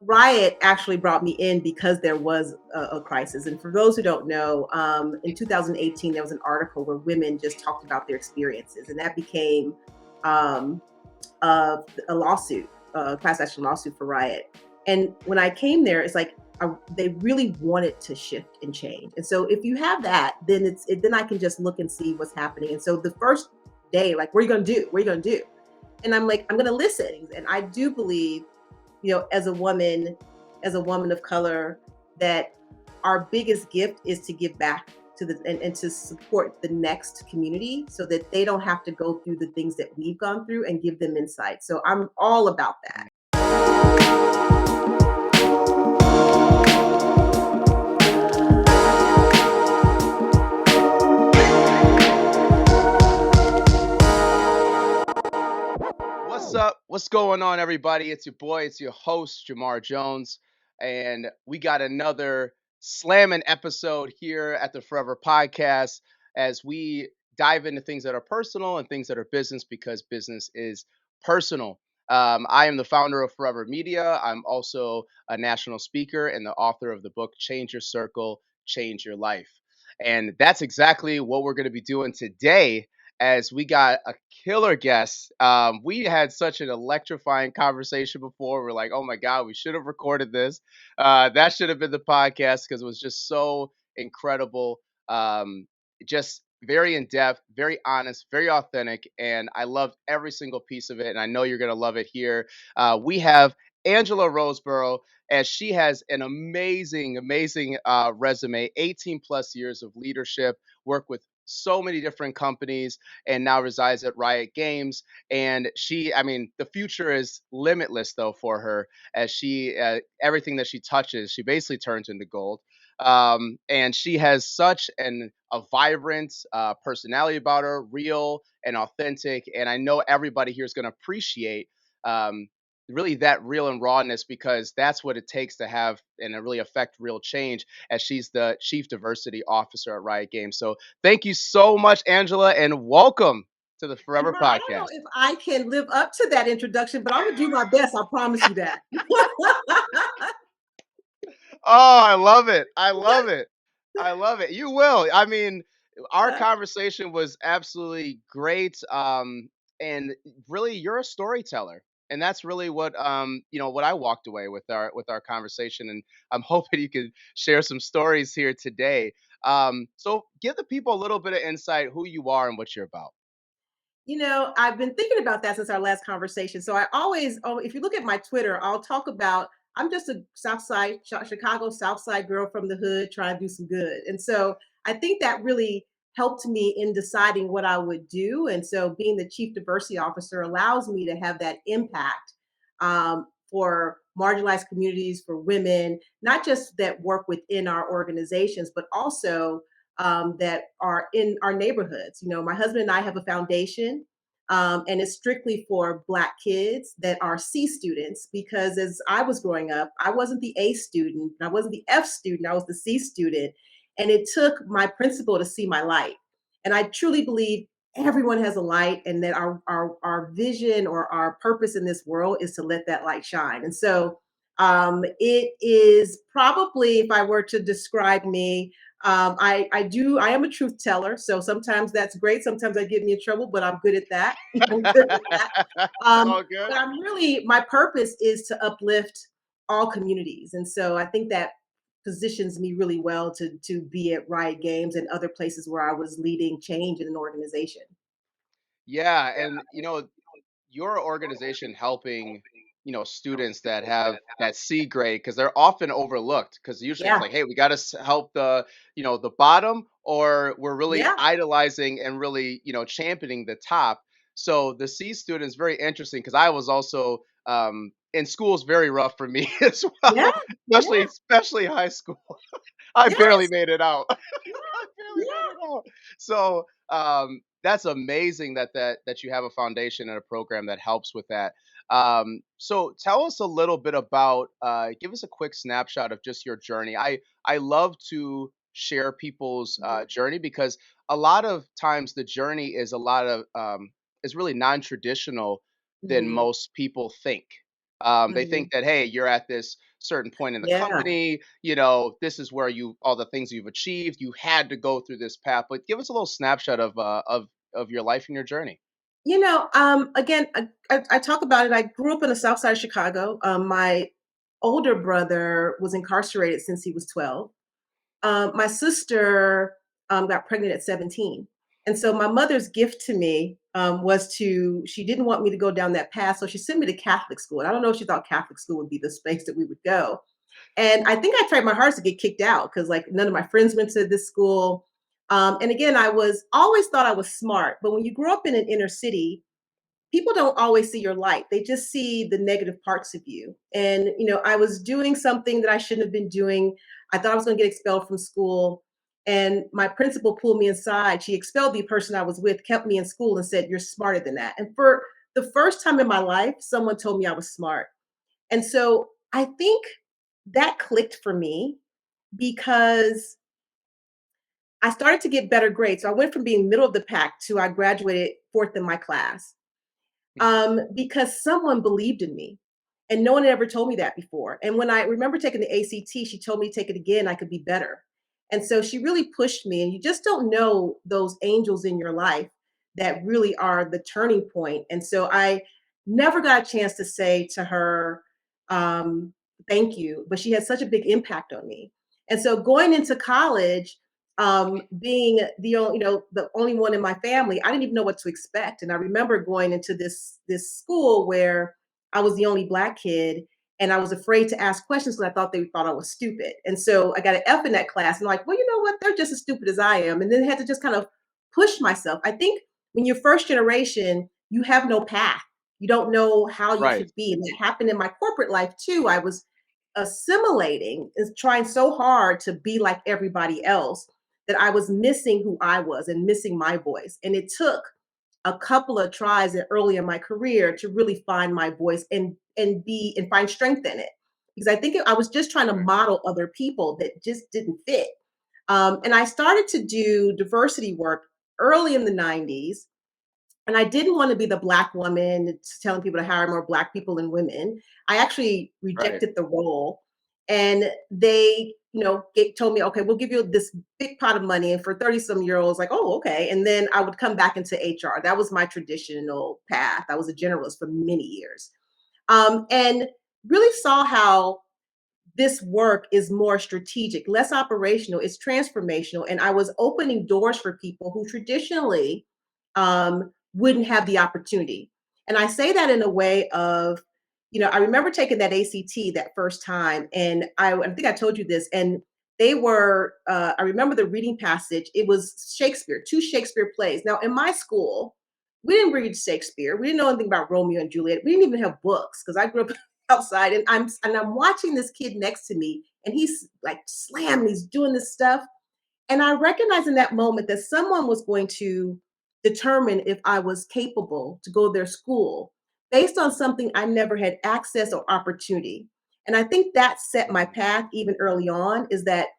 Riot actually brought me in because there was a crisis. And for those who don't know, in 2018, there was an article where women just talked about their experiences, and that became um, a lawsuit, a class action lawsuit for Riot. And when I came there, it's like they really wanted to shift and change. And so if you have that, then then I can just look and see what's happening. And so the first day, like, what are you going to do? What are you going to do? And I'm like, I'm going to listen. And I do believe, as a woman of color, that our biggest gift is to give back to and to support the next community so that they don't have to go through the things that we've gone through, and give them insight. So I'm all about that. What's up? What's going on, everybody? It's your boy, it's your host, Jamar Jones, and we got another slamming episode here at the Foureva Podcast as we dive into things that are personal and things that are business, because business is personal. I am the founder of Foureva Media. I'm also a national speaker and the author of the book Change Your Circle, Change Your Life. And that's exactly what we're going to be doing today, as we got a killer guest. We had such an electrifying conversation before. We're like, oh my God, we should have recorded this. That should have been the podcast, because it was just so incredible. Just very in depth, very honest, very authentic. And I loved every single piece of it. And I know you're going to love it here. We have Angela Roseboro, as she has an amazing, amazing resume, 18 plus years of leadership, work with so many different companies, and now resides at Riot Games. And the future is limitless though for her, as she everything that she touches, she basically turns into gold. And she has such a vibrant personality about her, real and authentic. And I know everybody here is going to appreciate really that real and rawness, because that's what it takes to have and really affect real change, as she's the chief diversity officer at Riot Games. So thank you so much, Angela, and welcome to the Foureva I don't know Podcast. if I can live up to that introduction, but I'm going to do my best. I promise you that. Oh, I love it. I love it. I love it. You will. Our conversation was absolutely great. And really, you're a storyteller. And that's really what I walked away with our conversation. And I'm hoping you can share some stories here today. So give the people a little bit of insight who you are and what you're about. I've been thinking about that since our last conversation. So I always, if you look at my Twitter, I'll talk about I'm just a Chicago South Side girl from the hood trying to do some good. And so I think that really helped me in deciding what I would do. And so being the chief diversity officer allows me to have that impact for marginalized communities, for women, not just that work within our organizations, but also that are in our neighborhoods. My husband and I have a foundation, and it's strictly for Black kids that are C students, because as I was growing up, I wasn't the A student, I wasn't the F student, I was the C student. And it took my principal to see my light. And I truly believe everyone has a light, and that our vision or our purpose in this world is to let that light shine. And so it is probably, if I were to describe me, I am a truth teller. So sometimes that's great. Sometimes that get me in trouble, but I'm good at that. I'm good at that. All good. But my purpose is to uplift all communities. And so I think that positions me really well to be at Riot Games and other places where I was leading change in an organization. Yeah, and your organization helping students that have that C grade, because they're often overlooked, because usually it's Yeah. like, hey, we got to help the bottom, or we're really Yeah. idolizing and really championing the top. So the C student is very interesting, because I was also in school is very rough for me as Yeah. well, especially Yeah. especially high school. I barely Yes. made it out. I barely made Yeah. it out. So that's amazing that you have a foundation and a program that helps with that. So tell us a little bit about, give us a quick snapshot of just your journey. I love to share people's Mhm. journey, because a lot of times the journey is a lot of is really non-traditional than Mhm. most people think. They think Mhm. that, hey, you're at this certain point in the Yeah. company, this is where all the things you've achieved. You had to go through this path. But give us a little snapshot of your life and your journey. Again, I talk about it. I grew up in the South Side of Chicago. My older brother was incarcerated since he was 12. My sister got pregnant at 17. And so my mother's gift to me she didn't want me to go down that path. So she sent me to Catholic school. And I don't know if she thought Catholic school would be the space that we would go. And I think I tried my hardest to get kicked out because like none of my friends went to this school. And again, I was always thought I was smart. But when you grow up in an inner city, people don't always see your light. They just see the negative parts of you. And, I was doing something that I shouldn't have been doing. I thought I was going to get expelled from school. And my principal pulled me inside. She expelled the person I was with, kept me in school, and said, "You're smarter than that." And for the first time in my life, someone told me I was smart. And so I think that clicked for me because I started to get better grades. So I went from being middle of the pack to I graduated fourth in my class Mhm. because someone believed in me. And no one had ever told me that before. And when I remember taking the ACT, she told me to take it again, I could be better. And so she really pushed me. And you just don't know those angels in your life that really are the turning point. And so I never got a chance to say to her, um, thank you, but she had such a big impact on me. And so going into college, being the only one in my family, I didn't even know what to expect. And I remember going into this school where I was the only Black kid, and I was afraid to ask questions because I thought they thought I was stupid. And so I got an F in that class, and like, well, you know what? They're just as stupid as I am. And then I had to just kind of push myself. I think when you're first generation, you have no path. You don't know how you Right. should be, and that happened in my corporate life too. I was assimilating, is trying so hard to be like everybody else that I was missing who I was and missing my voice. And it took a couple of tries early in my career to really find my voice and find strength in it. Because I think I was just trying to Right. model other people that just didn't fit. And I started to do diversity work early in the 90s, and I didn't want to be the Black woman telling people to hire more Black people and women. I actually Right. rejected the role. And they, told me, okay, we'll give you this big pot of money. And for 30 some year olds, like, oh, okay. And then I would come back into HR. That was my traditional path. I was a generalist for many years. And really saw how this work is more strategic, less operational, it's transformational. And I was opening doors for people who traditionally wouldn't have the opportunity. And I say that in a way of, I remember taking that ACT that first time, and I think I told you this, and I remember the reading passage, it was Shakespeare, two Shakespeare plays. Now, in my school, we didn't read Shakespeare. We didn't know anything about Romeo and Juliet. We didn't even have books because I grew up outside, and I'm watching this kid next to me, and he's like slamming, he's doing this stuff. And I recognized in that moment that someone was going to determine if I was capable to go to their school based on something I never had access or opportunity. And I think that set my Mhm. path even early on, is that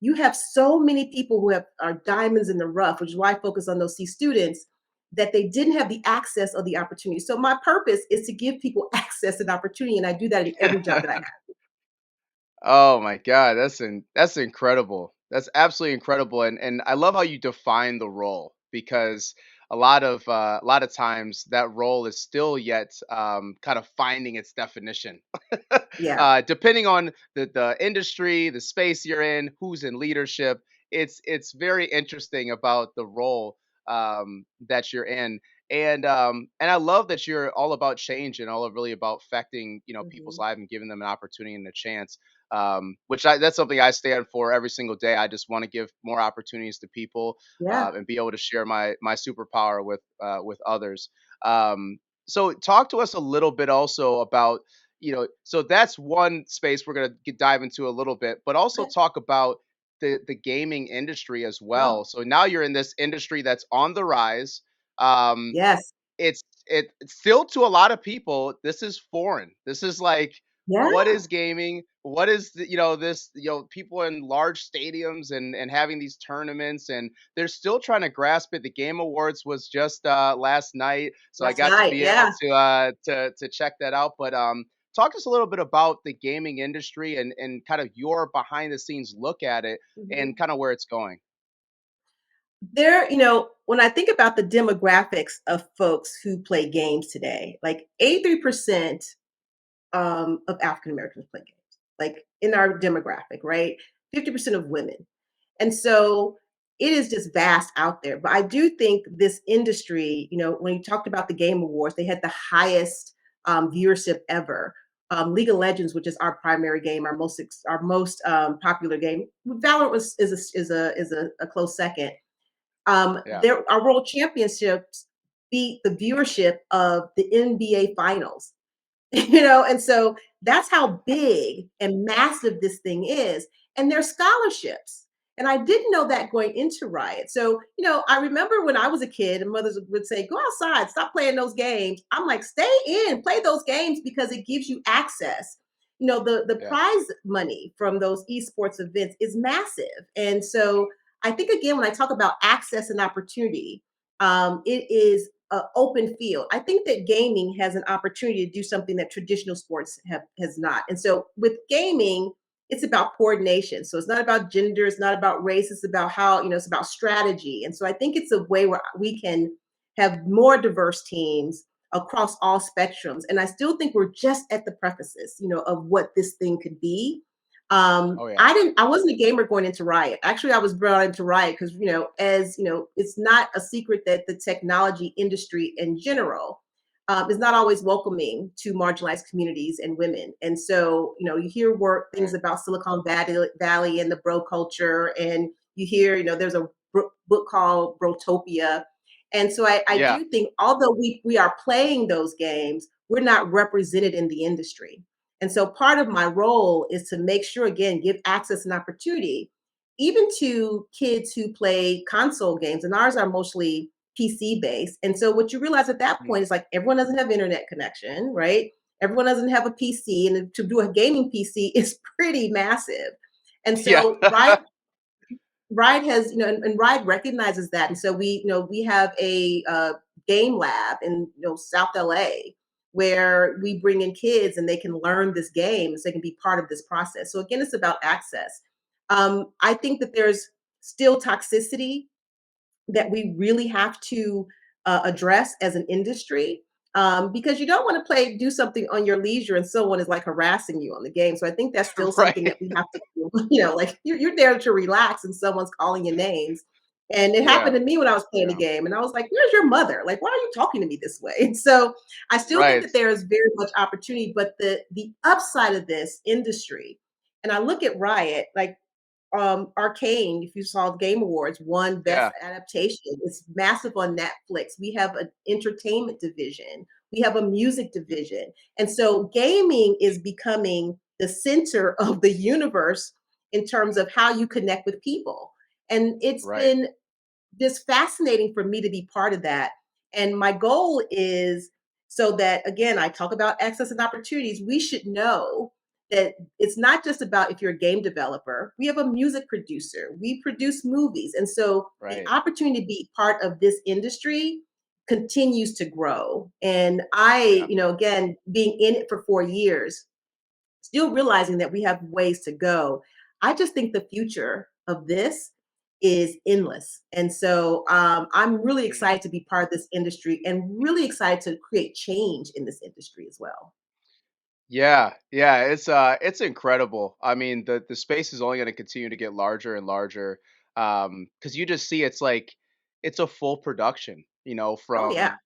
you have so many people who are diamonds in the rough, which is why I focus on those C students, that they didn't have the access or the opportunity. So my purpose is to give people access and opportunity, and I do that in every job that I have. Oh my God, that's incredible. That's absolutely incredible, and I love how you define the role because a lot of times that role is still yet kind of finding its definition, Yeah. depending on the industry, the space you're in, who's in leadership. It's very interesting about the role that you're in. And I love that you're all about change and all really about affecting people's Mhm. lives and giving them an opportunity and a chance, that's something I stand for every single day. I just want to give more opportunities to people, Yeah. and be able to share my superpower with others. So talk to us a little bit also about, so that's one space we're going to dive into a little bit, but also Okay. talk about the gaming industry as Oh, well. So now you're in this industry that's on the rise. Um, yes. it's still, to a lot of people, this is foreign. This is like, Yeah. what is gaming? What is this, people in large stadiums and having these tournaments, and they're still trying to grasp it. The Game Awards was just last night, so I Last got to night. be able Yeah. to check that out. But talk to us a little bit about the gaming industry and kind of your behind the scenes look at it and Mhm. kind of where it's going. When I think about the demographics of folks who play games today, like 83% of African Americans play games, like in our demographic, right? 50% of women. And so it is just vast out there. But I do think this industry, when you talked about the Game Awards, they had the highest viewership ever. League of Legends, which is our primary game, our most popular game. Valorant is a close second. Yeah. Our world championships beat the viewership of the NBA finals. And so that's how big and massive this thing is. And there's scholarships. And I didn't know that going into Riot. So, I remember when I was a kid and mothers would say, go outside, stop playing those games. I'm like, stay in, play those games because it gives you access. The Yeah. prize money from those esports events is massive. And so I think, again, when I talk about access and opportunity, it is an open field. I think that gaming has an opportunity to do something that traditional sports has not. And so with gaming, it's about coordination. So it's not about gender, it's not about race, it's about it's about strategy. And so I think it's a way where we can have more diverse teams across all spectrums. And I still think we're just at the prefaces, of what this thing could be. Oh yeah. I wasn't a gamer going into Riot. Actually, I was brought into Riot because, as it's not a secret that the technology industry in general is not always welcoming to marginalized communities and women. And so, you hear things Right. about Silicon Valley and the bro culture, and you hear, there's a book called Brotopia. And so I Yeah. do think, although we are playing those games, we're not represented in the industry. And so part of my role is to make sure, again, give access and opportunity, even to kids who play console games, and ours are mostly PC based. And so what you realize at that Mm. point is like everyone doesn't have internet connection, right? Everyone doesn't have a PC, and to do a gaming PC is pretty massive. And Yeah. so Ride has, and Ride recognizes that. And so we have a game lab in South LA where we bring in kids and they can learn this game so they can be part of this process. So again, it's about access. I think that there's still toxicity that we really have to address as an industry, because you don't want to do something on your leisure and someone is like harassing you on the game. So I think that's still something Right. that we have to do. Like you're there to relax and someone's calling your names. And it happened Yeah. to me when I was playing the Yeah. game, and I was like, "Where's your mother? Like, why are you talking to me this way?" And so I still think Right. that there is very much opportunity, but the upside of this industry, and I look at Riot, like Arcane, if you saw the Game Awards, won Best Yeah. Adaptation. It's massive on Netflix. We have an entertainment division. We have a music division. And so gaming is becoming the center of the universe in terms of how you connect with people. And it's Right. been just fascinating for me to be part of that. And my goal is so that, again, I talk about access and opportunities. We should know that it's not just about if you're a game developer. We have a music producer, we produce movies. And so the Right. opportunity to be part of this industry continues to grow. And Yeah. again, being in it for 4 years, still realizing that we have ways to go. I just think the future of this is endless. And so I'm really Mm. excited to be part of this industry and really excited to create change in this industry as well. Yeah, yeah, it's incredible. I mean, the space is only going to continue to get larger and larger, because you just see it's like it's a full production, Oh, yeah.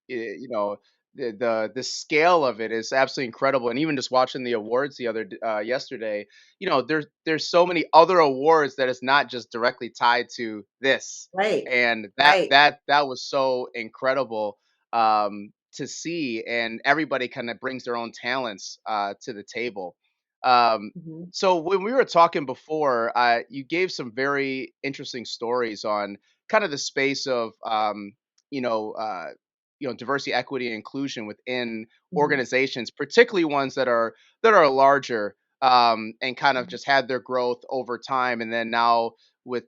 the scale of it is absolutely incredible. And even just watching the awards yesterday, there's so many other awards that is not just directly tied to this, Right. and that Right. that that was so incredible. To see, and everybody kind of brings their own talents to the table. Um, Mhm. so when we were talking before, you gave some very interesting stories on kind of the space of you know uh, diversity, equity, and inclusion within Mhm. organizations, particularly ones that are larger, and kind of Mhm. just had their growth over time, and then now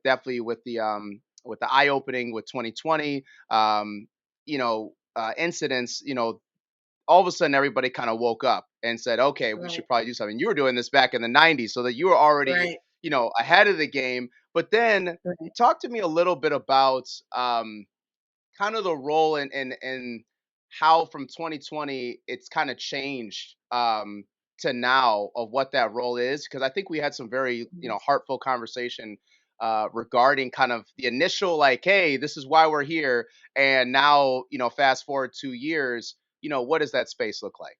definitely with the eye opening with 2020, incidents, all of a sudden everybody kind of woke up and said, okay, we Right, should probably do something. You were doing this back in the 90s, so that you were already, right, ahead of the game. But then right. talk to me a little bit about kind of the role and how from 2020 it's kind of changed to now of what that role is, because I think we had some very Mhm. heartful conversation regarding kind of the initial, like, hey, this is why we're here, and now fast forward 2 years, what does that space look like?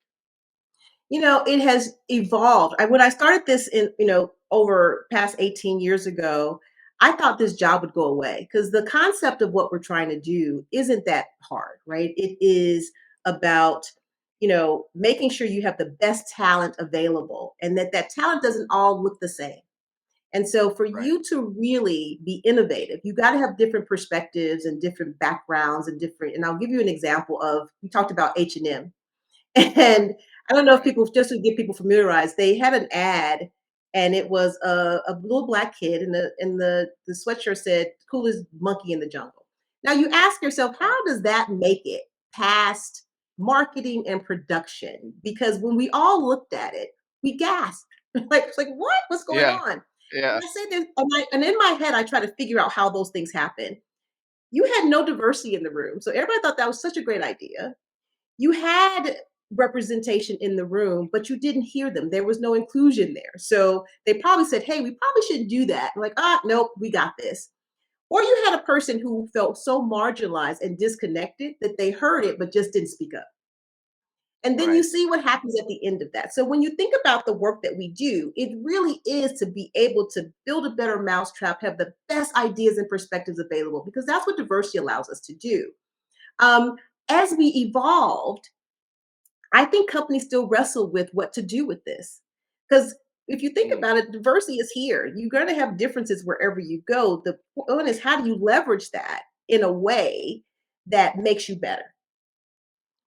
It has evolved. When I started this over past 18 years ago, I thought this job would go away because the concept of what we're trying to do isn't that hard, right? It is about, making sure you have the best talent available and that talent doesn't all look the same. And so for Right. you to really be innovative, you got to have different perspectives and different backgrounds and I'll give you an example of, we talked about H&M. And I don't know if Right. people, just to get people familiarized, they had an ad and it was a little black kid and the sweatshirt said coolest monkey in the jungle. Now you ask yourself, Right. how does that make it past marketing and production? Because when we all looked at it, we gasped. It's like what? What's going Yeah. on? Yeah. And I say this, and in my head, I try to figure out how those things happen. You had no diversity in the room. So everybody thought that was such a great idea. You had representation in the room, but you didn't hear them. There was no inclusion there. So they probably said, hey, we probably shouldn't do that. I'm like, nope, we got this. Or you had a person who felt so marginalized and disconnected that they heard it, but just didn't speak up. And then you Right. see what happens at the end of that. So when you think about the work that we do, it really is to be able to build a better mousetrap, have the best ideas and perspectives available, because that's what diversity allows us to do. Um, as we evolved, I think companies still wrestle with what to do with this. Because if you think Mm. about it, diversity is here. You're going to have differences wherever you go. The point is, how do you leverage that in a way that makes you better?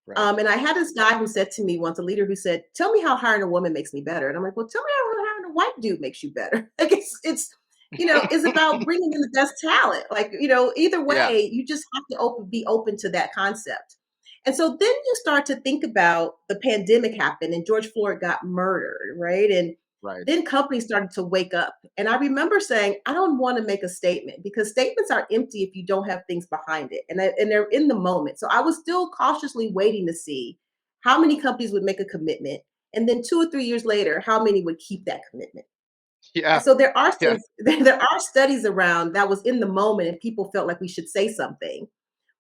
Right. And I had this guy who said to me once, a leader who said, "Tell me how hiring a woman makes me better." And I'm like, "Well, tell me how hiring a white dude makes you better." Like it's about bringing in the best talent. Like either Yeah. way, you just have to be open to that concept. And so then you start to think about the pandemic happened and George Floyd got murdered, right? And Right. then companies started to wake up. And I remember saying, I don't want to make a statement because statements are empty if you don't have things behind it. And they're in the moment. So I was still cautiously waiting to see how many companies would make a commitment. And then 2 or 3 years later, how many would keep that commitment. And Yeah. so there are Yeah. things, there are studies around that was in the moment and people felt like we should say something,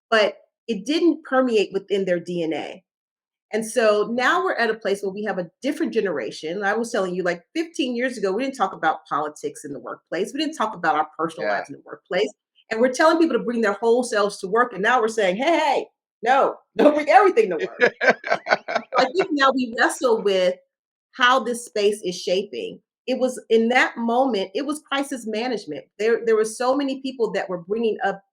but it didn't permeate within their DNA. And so now Mhm. we're at a place where we have a different generation. I was telling you, like 15 years ago, we didn't talk about politics in the workplace. We didn't talk about our personal Yeah. lives in the workplace. And we're telling people to bring their whole selves to work. And now we're saying, hey, hey, no, don't bring everything to work. I think now we wrestle with how this space is shaping. It was in that moment, it was crisis management. There were so many people that were bringing up,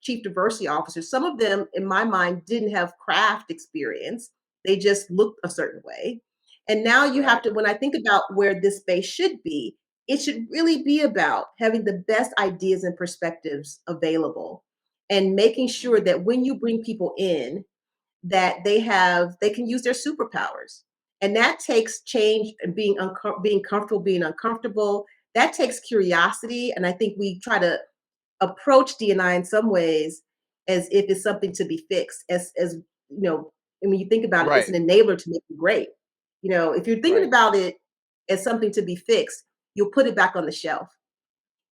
chief diversity officers. Some of them, in my mind, didn't have craft experience. They just looked a certain way. And now you have Right. to, when I think about where this space should be, it should really be about having the best ideas and perspectives available and making sure Mhm. that when you bring people in, that they can use their superpowers. And that takes change and being comfortable being uncomfortable. That takes curiosity, and I think we try to approach D&I in some ways as if it's something to be fixed, as and when you think about it, it's Right. an enabler to make you great. If you're thinking Right. about it as something to be fixed, you'll put it back on the shelf.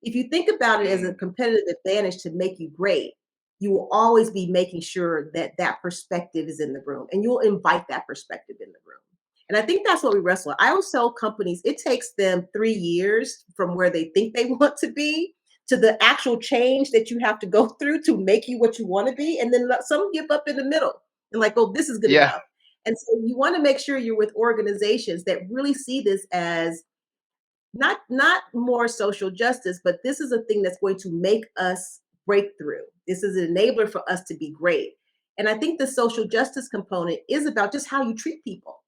If you think about it as a Mm. competitive advantage to make you great, you will always be making sure that that perspective is in the room and you'll invite that perspective in the room. And I think that's what we wrestle. I always tell companies it takes them 3 years from where they think they want to be to the actual change that you have to go through to make you what you want to be. And then some give up in the middle and like, oh, this is good Yeah. enough. And so you want to make sure you're with organizations that really see this as not more social justice, but this is a thing that's going to make us break through. This is an enabler for us to be great. And I think the social justice component is about just how you treat people.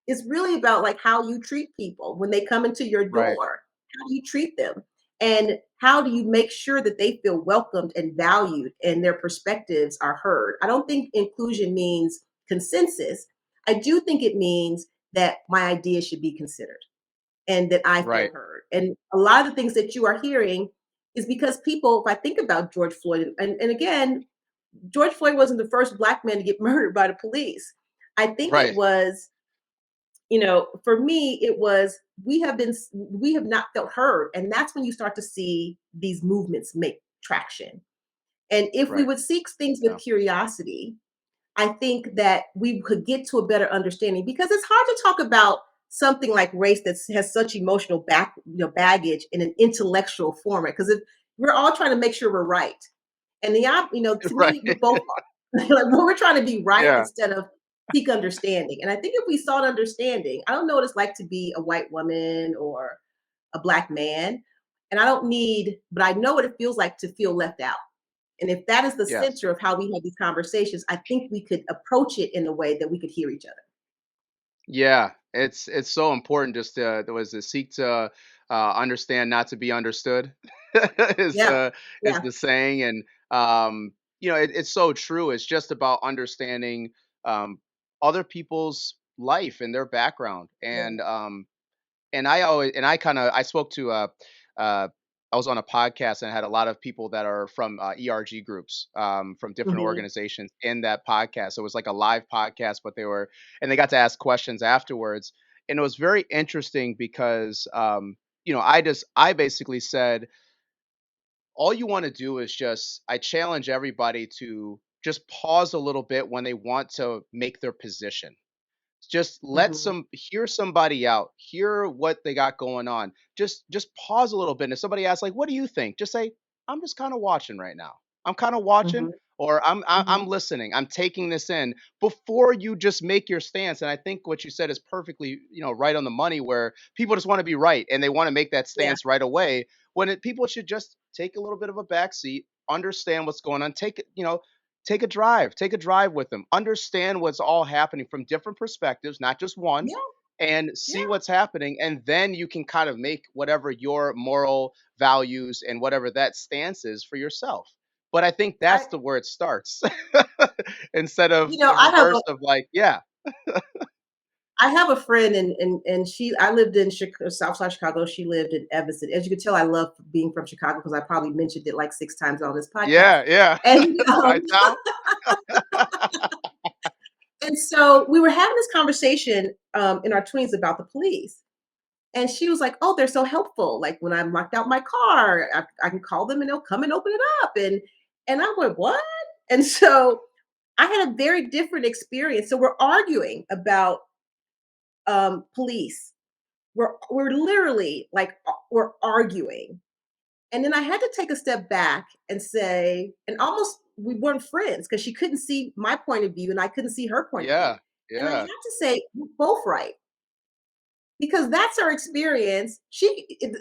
It's really about like how you treat people when they come into your Right. door. How do you treat them? And how do you make sure that they feel welcomed and valued and their perspectives are heard? I don't think inclusion means consensus. I do think it means that my ideas should be considered and that I feel Right. heard. And a lot of the things that you are hearing is because people, if I think about George Floyd, and again, George Floyd wasn't the first Black man to get murdered by the police. I think it Right. was, for me, it was we have not felt heard. And that's when you start to see these movements make traction. And if we Right. would seek things with Yeah. curiosity, I think that we could get to a better understanding because it's hard to talk about something like race that has such emotional baggage in an intellectual format. Because if we're all trying to make sure we're right, and to Right. me, we both are. Like we're trying to be right Yeah. instead of seek understanding. And I think if we sought understanding, I don't know what it's like to be a white woman or a Black man, and I don't need, but I know what it feels like to feel left out. And if that is the Yes. center of how we have these conversations, I think we could approach it in a way that we could hear each other. Yeah, it's so important just to there was to seek to understand, not to be understood, is Yeah. the is Yeah. the saying, and it's so true. It's just about understanding um, other people's life and their background, Yeah. and I always and I kind of I spoke to uh I was on a podcast and I had a lot of people that are from ERG groups from different Hmm. organizations in that podcast. So it was like a live podcast, but they got to ask questions afterwards, and it was very interesting because I basically said all you want to do is just I challenge everybody to just pause a little bit when they want to make their position, just Hmm. hear somebody out, hear what they got going on. Just pause a little bit. And if somebody asks, like, what do you think? Just say, I'm just kind of watching right now. I'm kind of watching, Hmm. or I'm Hmm. listening. I'm taking this in before you just make your stance. And I think what you said is perfectly, right on the money, where people just want to be right and they want to make that Yeah. stance right away. When people should just take a little bit of a back seat, understand what's going on, take a drive with them, understand what's all happening from different perspectives, not just one, Yeah. and see Yeah. what's happening, and then you can kind of make whatever your moral values and whatever that stance is for yourself. But I think I, that's the where it starts, instead of the I have reverse of, like, yeah. I have a friend, and I lived in Southside Chicago. She lived in Evanston. As you can tell, I love being from Chicago because I probably mentioned it like 6 times on this podcast. Yeah, yeah. And Chi-town. and so we were having this conversation in our 20s about the police. And she was like, "Oh, they're so helpful. Like when I'm locked out my car, I can call them and they'll come and open it up." And I went, "What?" And so I had a very different experience. So we're arguing about police. We're literally like we're arguing. And then I had to take a step back and say, and almost we weren't friends because she couldn't see my point of view and I couldn't see her point of view. Yeah, And I had yeah, to say, we're both right because that's her experience.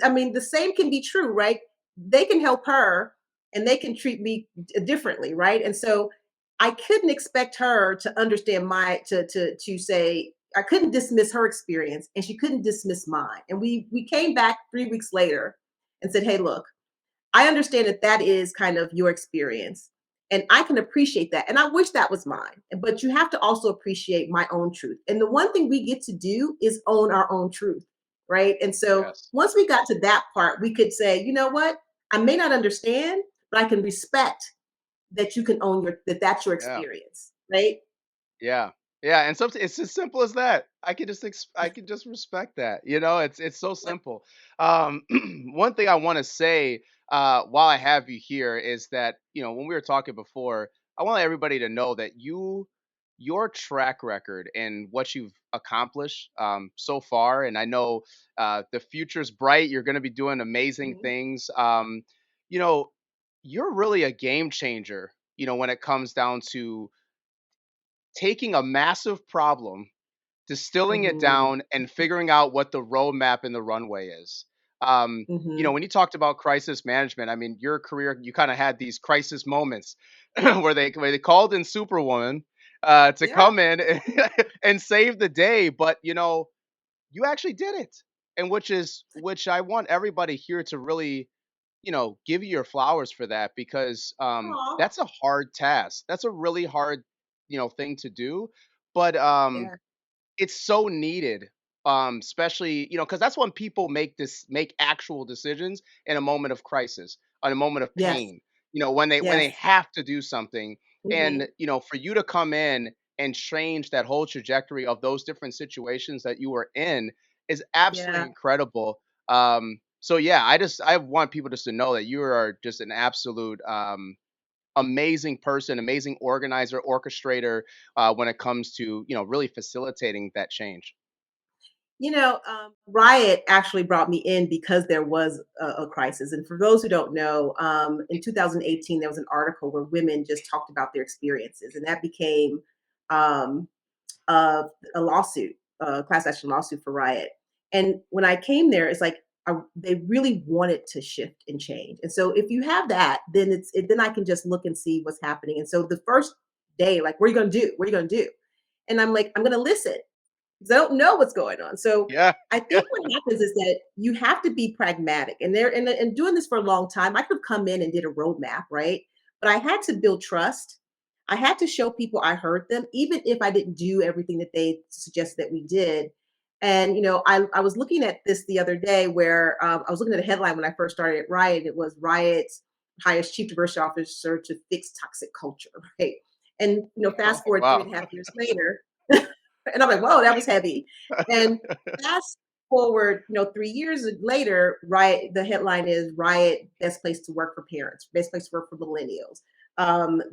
I mean, the same can be true, right? They can help her and they can treat me differently, right? And so I couldn't expect her to understand to say I couldn't dismiss her experience and she couldn't dismiss mine. And we came back 3 weeks later and said, "Hey, look, I understand that that is kind of your experience. And I can appreciate that. And I wish that was mine. But you have to also appreciate my own truth. And the one thing we get to do is own our own truth. Right. And so yes, once we got to that part, we could say, you know what? I may not understand, but I can respect that you can own that's your yeah. experience. Right. Yeah. Yeah, and sometimes it's as simple as that. I can just respect that. It's so Yep. simple. Um, one thing I want to say while I have you here is that when we were talking before, I want everybody to know that your track record and what you've accomplished so far, and I know the future's bright. You're going to be doing amazing Mhm. things. You know, you're really a game changer. When it comes down to taking a massive problem, distilling it Mhm. down, and figuring out what the roadmap and the runway is. Mhm. When you talked about crisis management, I mean, your career, you kind of had these crisis moments where they called in Superwoman to Yeah. come in and save the day, but you actually did it, and which I want everybody here to really give you your flowers for that, because Aw. that's a hard task. That's a really hard thing to do. But Yeah. it's so needed, especially, because that's when people make actual decisions in a moment of crisis, in a moment of Yes, pain, when they yes. have to do something. And, Mhm. for you to come in and change that whole trajectory of those different situations that you were in is absolutely Yeah. incredible. So yeah, I want people just to know that you are just an absolute amazing person, amazing organizer, orchestrator, when it comes to, really facilitating that change. Riot actually brought me in because there was a crisis. And for those who don't know, in 2018, there was an article where women just talked about their experiences, and that became um, a, a lawsuit, a class action lawsuit for Riot. And when I came there, it's like they really wanted to shift and change. And so if you have that, then then I can just look and see what's happening. And so the first day, like, what are you going to do? What are you going to do? And I'm like, I'm going to listen because I don't know what's going on. So Yeah, I yeah, think what happens is that you have to be pragmatic. And and doing this for a long time, I could have come in and did a roadmap, right? But I had to build trust. I had to show people I heard them, even if I didn't do everything that they suggested that we did. And I was looking at this the other day where I was looking at a headline when I first started at Riot. It was Riot's highest chief diversity officer to fix toxic culture, right? And oh fast forward three wow. and a half years later, and I'm like, whoa, that was heavy. And fast forward, 3 years later, Riot, the headline is Riot, best place to work for parents, best place to work for millennials.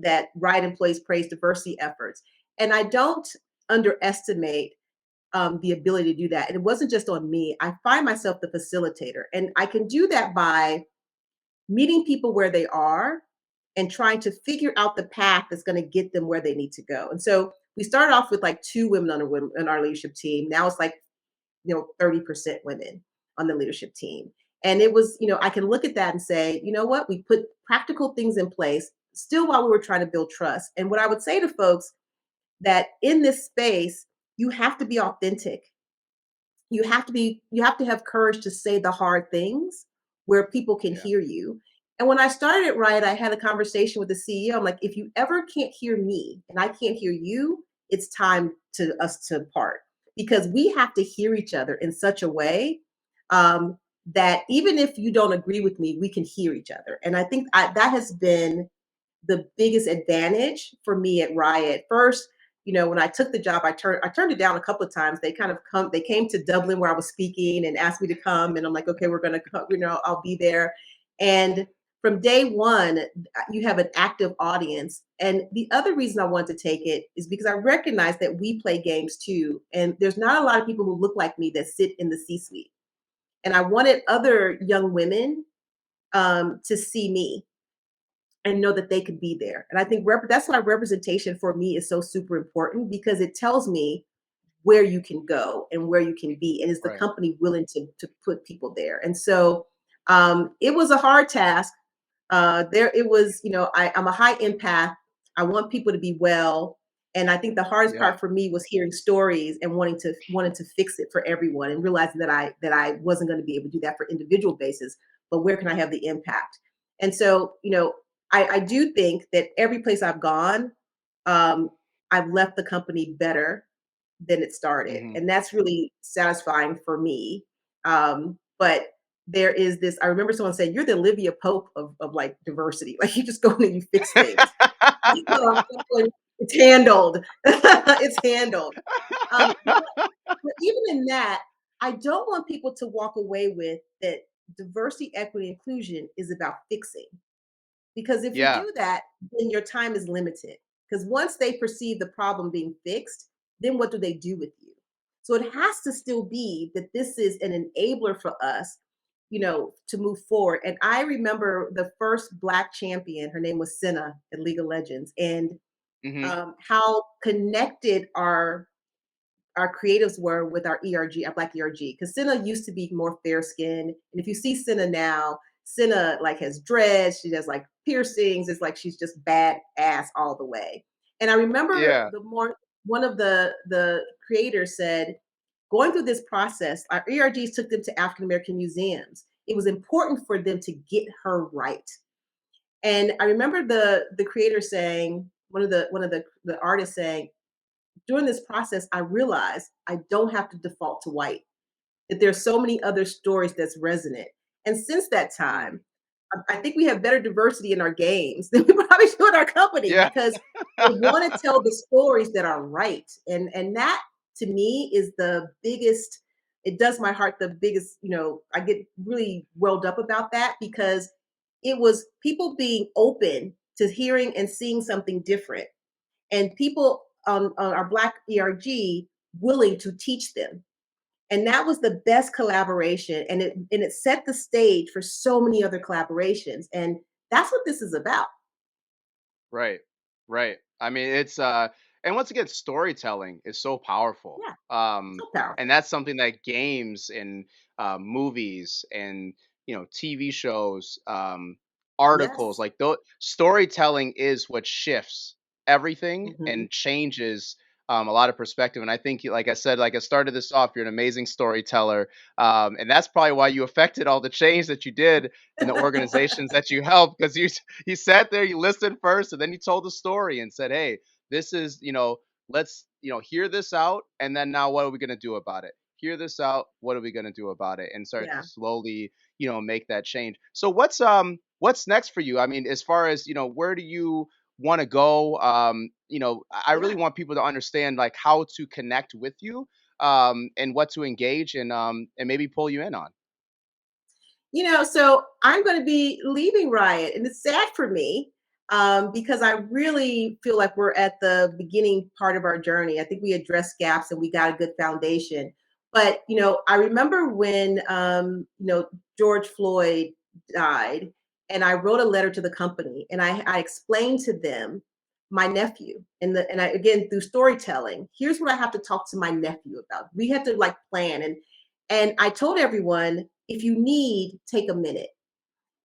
That Riot employees praise diversity efforts. And I don't underestimate the ability to do that. And it wasn't just on me. I find myself the facilitator. And I can do that by meeting people where they are and trying to figure out the path that's going to get them where they need to go. And so we started off with like two women on our leadership team. Now it's like 30% women on the leadership team. And it was, I can look at that and say, you know what, we put practical things in place still while we were trying to build trust. And what I would say to folks that in this space, you have to be authentic. You have to have courage to say the hard things where people can Yeah. hear you. And when I started at Riot, I had a conversation with the CEO. I'm like, if you ever can't hear me and I can't hear you, it's time to us to part because we have to hear each other in such a way that even if you don't agree with me, we can hear each other. And I think that has been the biggest advantage for me at Riot. First, when I took the job, I turned it down a couple of times. They came to Dublin where I was speaking and asked me to come, and I'm like, okay, we're gonna come, I'll be there. And from day one, you have an active audience. And the other reason I wanted to take it is because I recognize that we play games too, and there's not a lot of people who look like me that sit in the C-suite. And I wanted other young women to see me and know that they could be there. And I think that's why representation for me is so super important because it tells me where you can go and where you can be. And is the Right. company willing to put people there? And so it was a hard task. There it was, I'm a high empath. I want people to be well. And I think the hardest Yeah. part for me was hearing stories and wanting to fix it for everyone and realizing that I wasn't going to be able to do that for individual basis, but where can I have the impact? And so, I do think that every place I've gone, um, I've left the company better than it started. Hmm. And that's really satisfying for me. But there is this, I remember someone saying, you're the Olivia Pope of like diversity. Like you just go in and you fix things. It's handled. It's handled. But even in that, I don't want people to walk away with that diversity, equity, inclusion is about fixing. Because if you Yeah. do that, then your time is limited. Because once they perceive the problem being fixed, then what do they do with you? So it has to still be that this is an enabler for us, to move forward. And I remember the first Black champion, her name was Senna at League of Legends, and Hmm. how connected our creatives were with our ERG, our Black ERG, because Senna used to be more fair skinned. And if you see Senna now, Senna like has dreads, she does like piercings. It's like she's just bad ass all the way. And I remember Yeah. one of the creators said, going through this process, our ERGs took them to African American museums. It was important for them to get her right. And I remember the creator saying, one of the artists saying, during this process, I realized I don't have to default to white, that there's so many other stories that's resonant. And since that Mm. time, I think we have better diversity in our games than we probably should in our company Yeah. because they want to tell the stories that are right. And that to me is the biggest, it does my heart the biggest, I get really welled up about that because it was people being open to hearing and seeing something different and people on our Black ERG willing to teach them. And that was the best collaboration, and it set the stage for so many other collaborations, and that's what this is about. Right. Right. I mean, it's and once again, storytelling is so powerful. Yeah, Um so and powerful. that's something that games and movies and TV shows, articles, Yes. like storytelling is what shifts everything Mhm. and changes a lot of perspective. And I think, like I said, like I started this off, you're an amazing storyteller, and that's probably why you affected all the change that you did in the organizations that you helped, because you sat there, you listened first, and then you told the story and said, "Hey, this is, let's, hear this out, and then now what are we going to do about it? Hear this out, what are we going to do about it?" And start to Yeah, slowly, make that change. So what's next for you? I mean, as far as, where do you want to go? I really yeah. want people to understand like how to connect with you, and what to engage and maybe pull you in on. So I'm going to be leaving Riot, and it's sad for me because I really feel like we're at the beginning part of our journey. I think we addressed gaps and we got a good foundation. But I remember when George Floyd died, and I wrote a letter to the company, and I explained to them my nephew, and I again through storytelling. Here's what I have to talk to my nephew about. We had to like plan and I told everyone, if you need, take a minute.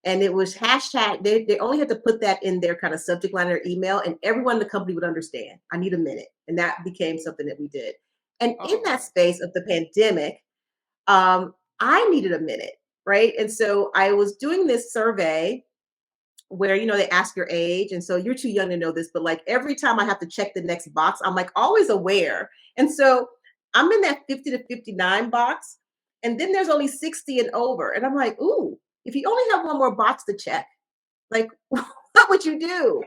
And it was hashtag, they only had to put that in their kind of subject line or email, and everyone in the company would understand. I need a minute. And that became something that we did. And in Oh, that nice. space of the pandemic, I needed a minute, right? And so I was doing this survey where they ask your age, and so you're too young to know this, but like every time I have to check the next box, I'm like always aware. And so I'm in that 50 to 59 box, and then there's only 60 and over, and I'm like, ooh, if you only have one more box to check, like what would you do?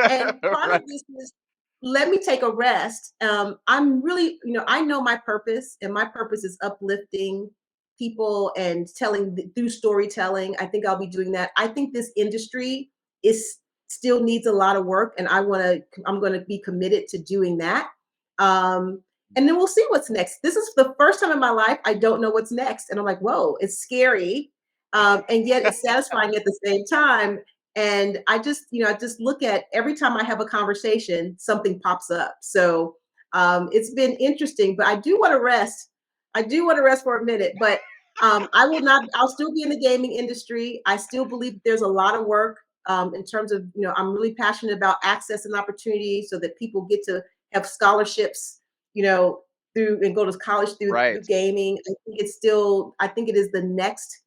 And part of Right. this is let me take a rest. I'm really, I know my purpose, and my purpose is uplifting people and telling through storytelling. I think I'll be doing that. I think this industry is still needs a lot of work, and I'm going to be committed to doing that. And then we'll see what's next. This is the first time in my life I don't know what's next, and I'm like, whoa, it's scary, and yet it's satisfying at the same time. And I just look at every time I have a conversation, something pops up. So it's been interesting, but I do want to rest. I do want to rest for a minute, but I will not. I'll still be in the gaming industry. I still believe there's a lot of work in terms of I'm really passionate about access and opportunity so that people get to have scholarships, through and go to college through Right. gaming. I think it's still. I think it is the next.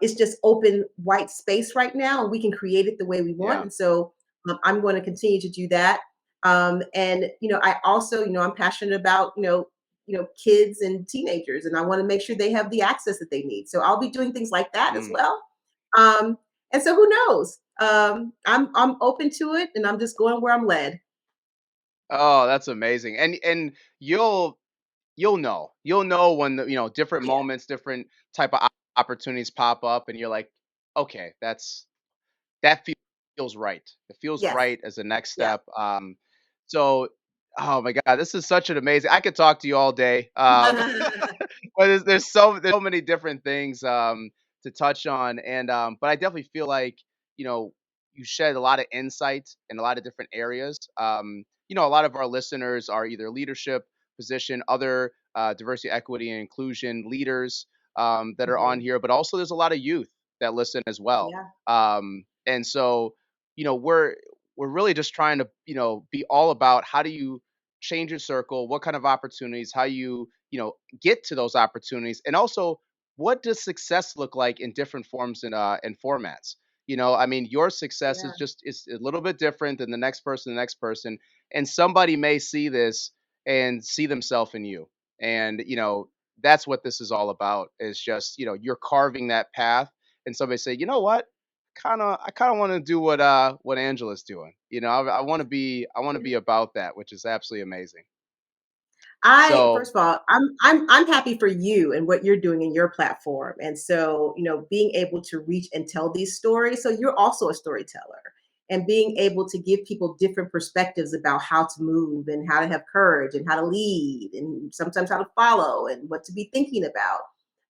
It's just open white space right now, and we can create it the way we want. Yeah. And so I'm going to continue to do that. And I also, I'm passionate about kids and teenagers, and I want to make sure they have the access that they need. So I'll be doing things like that as Mm. well. Um, and so who knows? I'm open to it, and I'm just going where I'm led. Oh, that's amazing. And you'll know. You'll know when the, different Oh, yeah. moments, different type of opportunities pop up, and you're like, okay, that feels right. It feels Yes. right as a next Yeah. step. So, oh my God, this is such an amazing. I could talk to you all day, but there's so many different things to touch on, and but I definitely feel like you know you shed a lot of insight in a lot of different areas. A lot of our listeners are either leadership position, other diversity, equity, and inclusion leaders that are on Mhm. here, but also there's a lot of youth that listen as well. Yeah. And so, we're really just trying to, be all about how do you change your circle, what kind of opportunities, how you get to those opportunities, and also what does success look like in different forms and formats. I mean, your success Yeah. is a little bit different than the next person, and somebody may see this and see themselves in you. And, that's what this is all about, is just, you're carving that path, and somebody say, you know what? I kind of want to do what Angela's doing. I want to be about that, which is absolutely amazing. I So first of all, I'm happy for you and what you're doing in your platform. And so, being able to reach and tell these stories. So you're also a storyteller, and being able to give people different perspectives about how to move and how to have courage and how to lead and sometimes how to follow and what to be thinking about.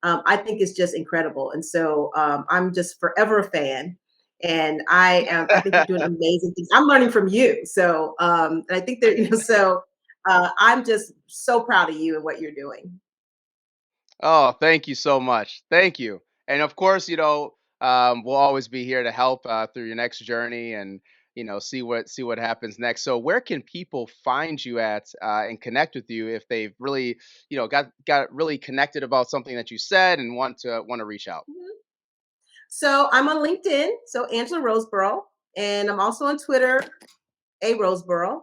I think it's just incredible. And so I'm just forever a fan. And I think you're doing amazing things. I'm learning from you. So and I think that, so I'm just so proud of you and what you're doing. Oh, thank you so much. Thank you. And of course, we'll always be here to help through your next journey, and see what happens next. So, where can people find you at and connect with you if they've really, got really connected about something that you said and want to reach out? Mhm. So I'm on LinkedIn, so Angela Roseboro, and I'm also on Twitter, a Roseboro.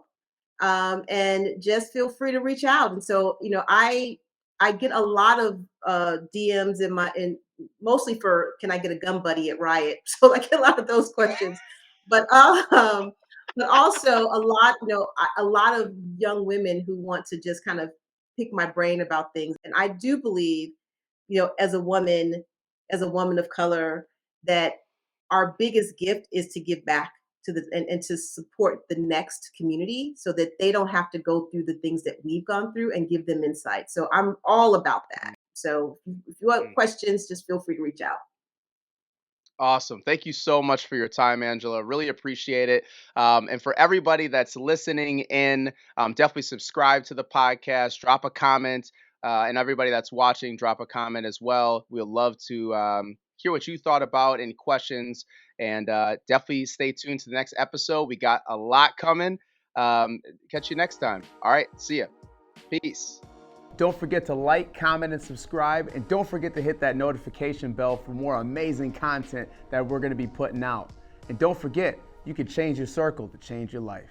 And just feel free to reach out. And so, I get a lot of DMs in mostly for can I get a gun buddy at Riot? So I get a lot of those questions, but um, but also a lot, a lot of young women who want to just kind of pick my brain about things. And I do believe, as a woman of color, that our biggest gift is to give back and to support the next community so that they don't have to go through the things that we've gone through, and give them insight. So I'm all about that. So if you have Mm. questions, just feel free to reach out. Awesome. Thank you so much for your time, Angela. Really appreciate it. And for everybody that's listening in, definitely subscribe to the podcast, drop a comment, and everybody that's watching, drop a comment as well. We'd love to hear what you thought about, any questions, and definitely stay tuned to the next episode. We got a lot coming. Catch you next time. All right. See ya. Peace. Don't forget to like, comment, and subscribe. And don't forget to hit that notification bell for more amazing content that we're going to be putting out. And don't forget, you can change your circle to change your life.